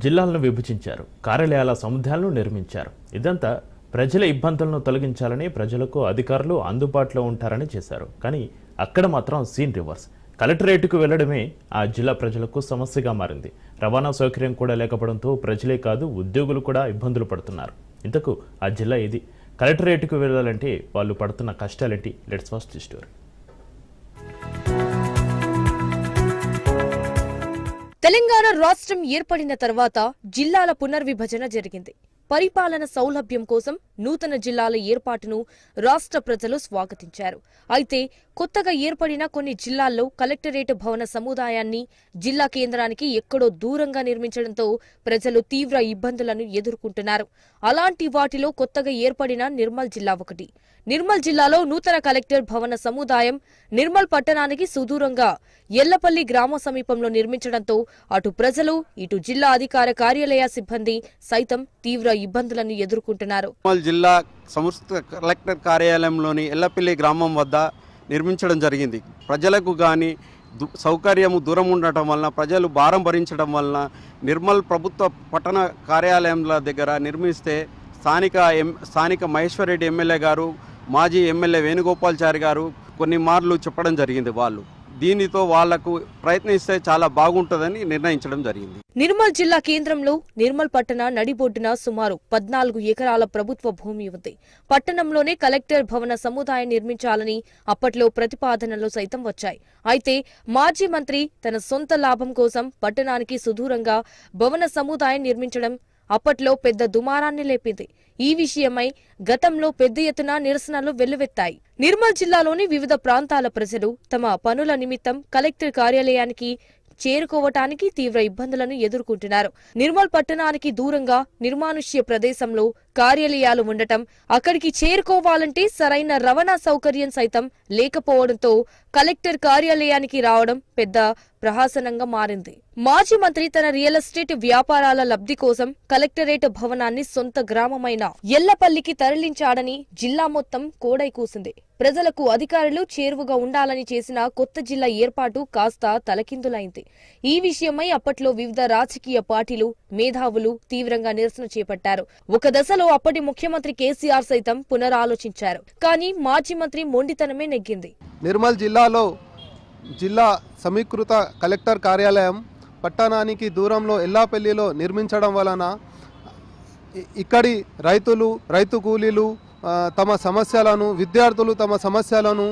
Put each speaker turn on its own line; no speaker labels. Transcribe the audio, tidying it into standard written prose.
జిల్లాలను విభజించారు, కార్యాలయాల సముదాయాలను నిర్మించారు. ఇదంతా ప్రజల ఇబ్బందులను తొలగించాలని, ప్రజలకు అధికారులు అందుబాటులో ఉంటారని చేశారు. కానీ అక్కడ మాత్రం సీన్ రివర్స్. కలెక్టరేట్కు వెళ్లడమే ఆ జిల్లా ప్రజలకు సమస్యగా మారింది. రవాణా సౌకర్యం కూడా లేకపోవడంతో ప్రజలే కాదు ఉద్యోగులు కూడా ఇబ్బందులు పడుతున్నారు. ఇంతకు ఆ జిల్లా ఏది? కలెక్టరేట్కు వెళ్లాలంటే వాళ్ళు పడుతున్న కష్టాలేంటి? Let's watch the story.
Telangana రాష్ట్రం ఏర్పడిన తర్వాత జిల్లాల పునర్విభజన జరిగింది. పరిపాలన సౌలభ్యం కోసం నూతన జిల్లాల ఏర్పాటును రాష్ట్ర ప్రజలు స్వాగతించారు. అయితే కొత్తగా ఏర్పడిన కొన్ని జిల్లాల్లో కలెక్టరేట్ భవన సముదాయాన్ని జిల్లా కేంద్రానికి ఎక్కడో దూరంగా నిర్మించడంతో ప్రజలు తీవ్ర ఇబ్బందులను ఎదుర్కొంటున్నారు. అలాంటి వాటిలో కొత్తగా ఏర్పడిన నిర్మల్ జిల్లా ఒకటి. నిర్మల్ జిల్లాలో నూతన కలెక్టర్ భవన సముదాయం నిర్మల్ పట్టణానికి సుదూరంగా ఎల్లపల్లి గ్రామ సమీపంలో నిర్మించడంతో అటు ప్రజలు, ఇటు జిల్లా అధికార కార్యాలయ సిబ్బంది సైతం తీవ్ర ఇబ్బందులను ఎదుర్కొంటున్నారు.
నిర్మల్ జిల్లా సంస్థ కలెక్టర్ కార్యాలయంలోని ఎల్లపల్లి గ్రామం వద్ద నిర్మించడం జరిగింది. ప్రజలకు కానీ సౌకర్యము దూరం ఉండటం వలన, ప్రజలు భారం భరించడం వలన నిర్మల్ ప్రభుత్వ పట్టణ కార్యాలయంల దగ్గర నిర్మిస్తే స్థానిక మహేశ్వర్ రెడ్డి ఎమ్మెల్యే గారు, మాజీ ఎమ్మెల్యే వేణుగోపాల్చారి గారు కొన్ని మార్లు చెప్పడం జరిగింది. దీనితో వాళ్లకు ప్రయత్నిస్తే చాలా బాగుంటుందని నిర్ణయించడం జరిగింది.
నిర్మల్ జిల్లా కేంద్రంలో నిర్మల్ పట్టణ నడిబొడ్డున సుమారు 14 ఎకరాల ప్రభుత్వ భూమి ఉంది. పట్టణంలోనే కలెక్టర్ భవన సముదాయం నిర్మించాలని అప్పట్లో ప్రతిపాదనలు సైతం వచ్చాయి. అయితే మాజీ మంత్రి తన సొంత లాభం కోసం పట్టణానికి సుదూరంగా భవన సముదాయం నిర్మించడం అప్పట్లో పెద్ద దుమారాన్ని లేపింది. ఈ విషయమై గతంలో పెద్ద ఎత్తున నిరసనలు వెల్లువెత్తాయి. నిర్మల్ జిల్లాలోని వివిధ ప్రాంతాల ప్రజలు తమ పనుల నిమిత్తం కలెక్టర్ కార్యాలయానికి చేరుకోవటానికి తీవ్ర ఇబ్బందులను ఎదుర్కొంటున్నారు. నిర్మల్ పట్టణానికి దూరంగా నిర్మానుష్య ప్రదేశంలో కార్యాలయాలు ఉండటం, అక్కడికి చేరుకోవాలంటే సరైన రవాణా సౌకర్యం సైతం లేకపోవడంతో కలెక్టర్ కార్యాలయానికి రావడం పెద్ద ప్రహసనంగా మారింది. మాజీ మంత్రి తన రియల్ ఎస్టేట్ వ్యాపారాల లబ్ధి కోసం కలెక్టరేట్ భవనాన్ని సొంత గ్రామమైన ఎల్లపల్లికి తరలించాడని జిల్లా మొత్తం కోడై కూసింది. ప్రజలకు అధికారులు చేరువగా ఉండాలని చేసిన కొత్త జిల్లా ఏర్పాటు కాస్త తలకిందులైంది. ఈ విషయమై అప్పట్లో వివిధ రాజకీయ పార్టీలు, మేధావులు తీవ్రంగా నిరసన చేపట్టారు. ఒక దశలో అప్పటి ముఖ్యమంత్రి కేసీఆర్ సైతం పునరాలోచించారు. కానీ మాజీ మంత్రి మొండితనమే నెగ్గింది.
నిర్మల్ జిల్లాలో జిల్లా సమీకృత కలెక్టర్ కార్యాలయం పట్టణానికి దూరంలో ఎల్లాపల్లిలో నిర్మించడం వలన ఇక్కడి రైతు కూలీలు తమ సమస్యలను, విద్యార్థులు తమ సమస్యలను